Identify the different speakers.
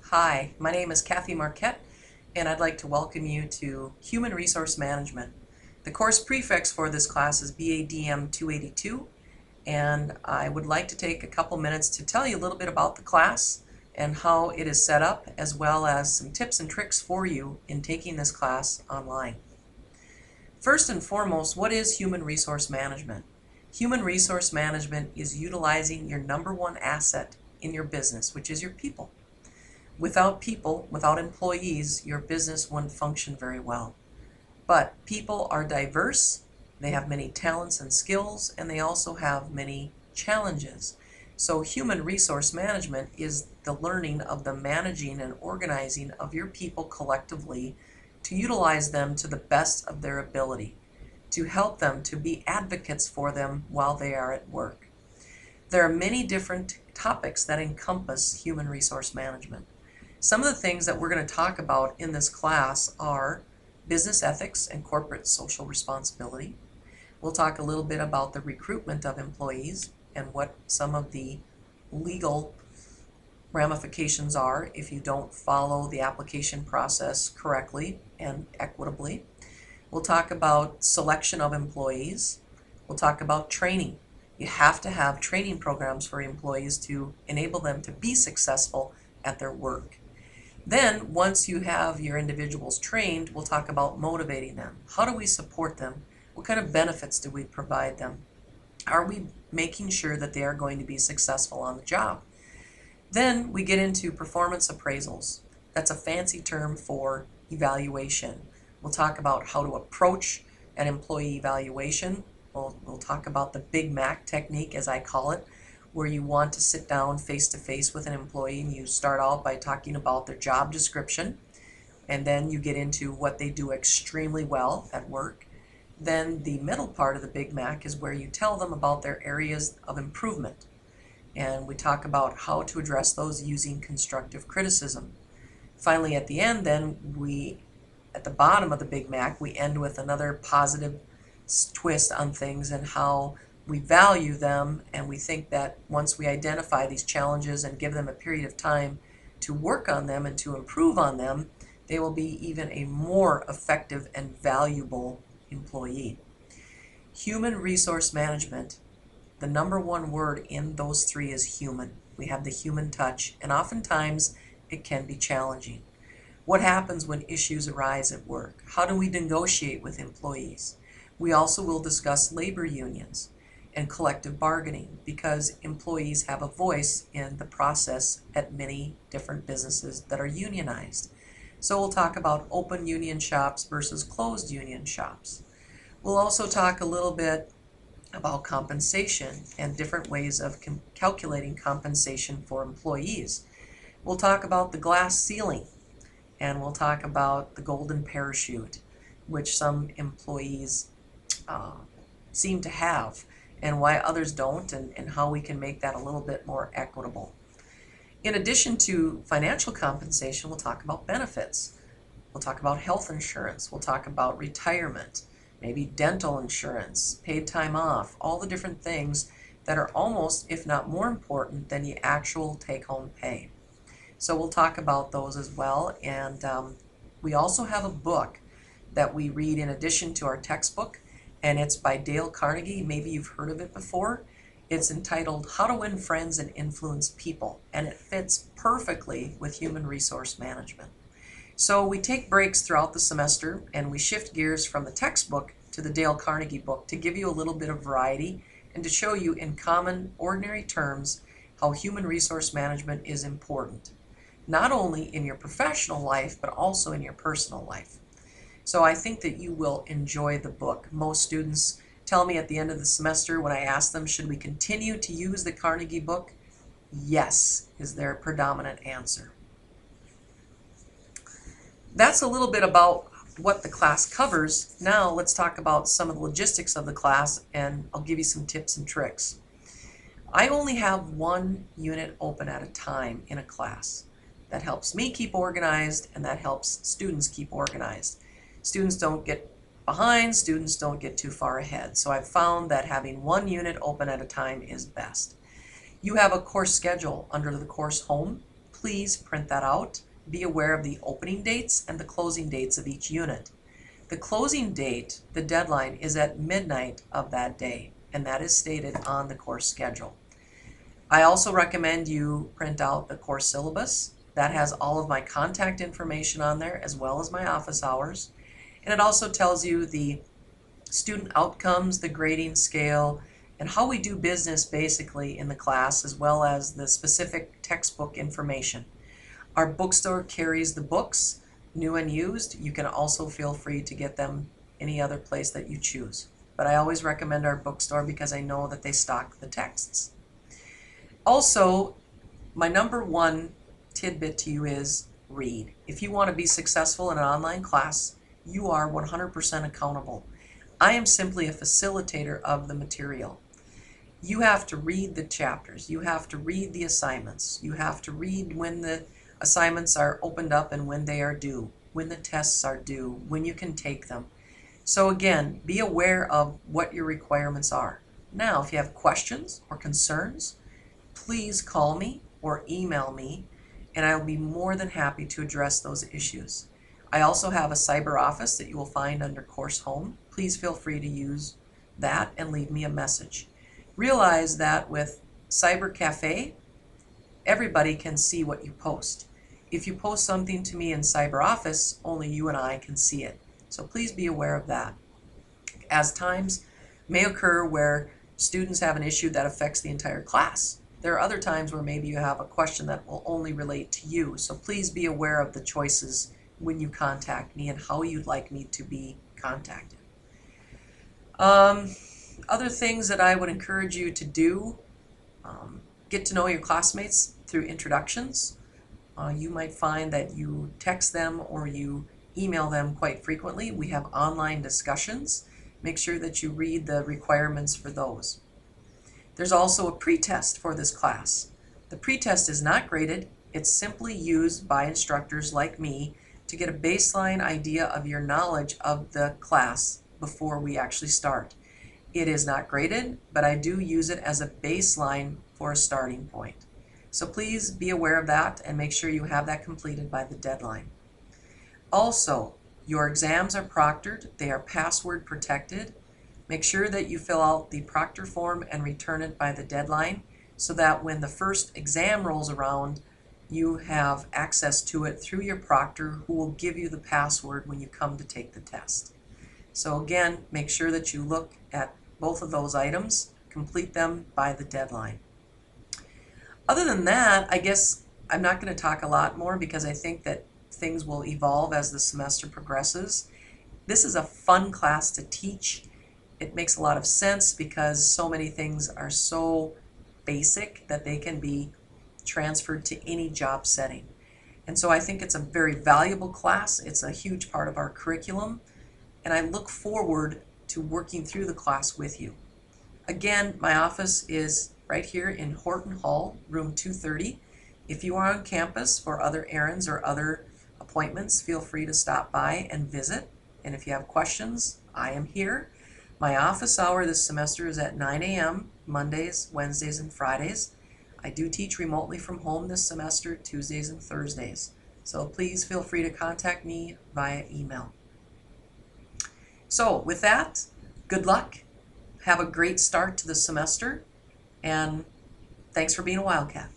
Speaker 1: Hi, my name is Kathy Marquette, and I'd like to welcome you to Human Resource Management. The course prefix for this class is BADM 282, and I would like to take a couple minutes to tell you a little bit about the class and how it is set up, as well as some tips and tricks for you in taking this class online. First and foremost, what is human resource management? Human resource management is utilizing your number one asset in your business, which is your people. Without people, without employees, your business wouldn't function very well. But people are diverse, they have many talents and skills, and they also have many challenges. So human resource management is the learning of the managing and organizing of your people collectively to utilize them to the best of their ability, to help them, to be advocates for them while they are at work. There are many different topics that encompass human resource management. Some of the things that we're going to talk about in this class are business ethics and corporate social responsibility. We'll talk a little bit about the recruitment of employees and what some of the legal ramifications are if you don't follow the application process correctly and equitably. We'll talk about selection of employees. We'll talk about training. You have to have training programs for employees to enable them to be successful at their work. Then, once you have your individuals trained, we'll talk about motivating them. How do we support them? What kind of benefits do we provide them? Are we making sure that they are going to be successful on the job? Then we get into performance appraisals. That's a fancy term for evaluation. We'll talk about how to approach an employee evaluation. We'll talk about the Big Mac technique, as I call it, where you want to sit down face to face with an employee and you start out by talking about their job description, and then you get into what they do extremely well at work. Then the middle part of the Big Mac is where you tell them about their areas of improvement, and we talk about how to address those using constructive criticism. Finally, at the end, at the bottom of the Big Mac, we end with another positive twist on things and how we value them, and we think that once we identify these challenges and give them a period of time to work on them and to improve on them, they will be even a more effective and valuable employee. Human resource management, the number one word in those three is human. We have the human touch, and oftentimes it can be challenging. What happens when issues arise at work? How do we negotiate with employees? We also will discuss labor unions and collective bargaining, because employees have a voice in the process at many different businesses that are unionized. So we'll talk about open union shops versus closed union shops. We'll also talk a little bit about compensation and different ways of calculating compensation for employees. We'll talk about the glass ceiling, and we'll talk about the golden parachute, which some employees seem to have, and why others don't, and how we can make that a little bit more equitable. In addition to financial compensation, we'll talk about benefits. We'll talk about health insurance. We'll talk about retirement, maybe dental insurance, paid time off, all the different things that are almost, if not more important, than the actual take-home pay. So we'll talk about those as well, and we also have a book that we read in addition to our textbook, and it's by Dale Carnegie. Maybe you've heard of it before. It's entitled How to Win Friends and Influence People, and it fits perfectly with human resource management. So we take breaks throughout the semester, and we shift gears from the textbook to the Dale Carnegie book to give you a little bit of variety and to show you in common, ordinary terms how human resource management is important, not only in your professional life, but also in your personal life. So I think that you will enjoy the book. Most students tell me at the end of the semester when I ask them, should we continue to use the Carnegie book? Yes, is their predominant answer. That's a little bit about what the class covers. Now let's talk about some of the logistics of the class, and I'll give you some tips and tricks. I only have one unit open at a time in a class. That helps me keep organized, and that helps students keep organized. Students don't get behind, students don't get too far ahead. So I've found that having one unit open at a time is best. You have a course schedule under the course home. please print that out. Be aware of the opening dates and the closing dates of each unit. The closing date, the deadline, is at midnight of that day, and that is stated on the course schedule. I also recommend you print out the course syllabus. That has all of my contact information on there as well as my office hours. And it also tells you the student outcomes, the grading scale, and how we do business basically in the class, as well as the specific textbook information. Our bookstore carries the books, new and used. You can also feel free to get them any other place that you choose. But I always recommend our bookstore because I know that they stock the texts. Also, my number one tidbit to you is read. If you want to be successful in an online class, you are 100% accountable. I am simply a facilitator of the material. You have to read the chapters. You have to read the assignments. You have to read when the assignments are opened up and when they are due, when the tests are due, when you can take them. So again, be aware of what your requirements are. Now, if you have questions or concerns, please call me or email me, and I'll be more than happy to address those issues. I also have a cyber office that you will find under Course Home. Please feel free to use that and leave me a message. Realize that with Cyber Cafe, everybody can see what you post. If you post something to me in Cyber Office, only you and I can see it. So please be aware of that. As times may occur where students have an issue that affects the entire class, there are other times where maybe you have a question that will only relate to you. So please be aware of the choices when you contact me and how you'd like me to be contacted. Other things that I would encourage you to do, get to know your classmates through introductions. You might find that you text them or you email them quite frequently. We have online discussions. Make sure that you read the requirements for those. There's also a pretest for this class. The pretest is not graded. It's simply used by instructors like me to get a baseline idea of your knowledge of the class before we actually start. It is not graded, but I do use it as a baseline for a starting point. So please be aware of that and make sure you have that completed by the deadline. Also, your exams are proctored. They are password protected. Make sure that you fill out the proctor form and return it by the deadline so that when the first exam rolls around, you have access to it through your proctor, who will give you the password when you come to take the test. So again, make sure that you look at both of those items, complete them by the deadline. Other than that, I guess I'm not going to talk a lot more because I think that things will evolve as the semester progresses. This is a fun class to teach. It makes a lot of sense because so many things are so basic that they can be transferred to any job setting. And so I think it's a very valuable class. It's a huge part of our curriculum, and I look forward to working through the class with you. Again, my office is right here in Horton Hall, room 230. If you are on campus for other errands or other appointments, feel free to stop by and visit. And if you have questions, I am here. My office hour this semester is at 9 a.m. Mondays, Wednesdays, and Fridays. I do teach remotely from home this semester, Tuesdays and Thursdays. So please feel free to contact me via email. So with that, good luck. Have a great start to the semester, and thanks for being a Wildcat.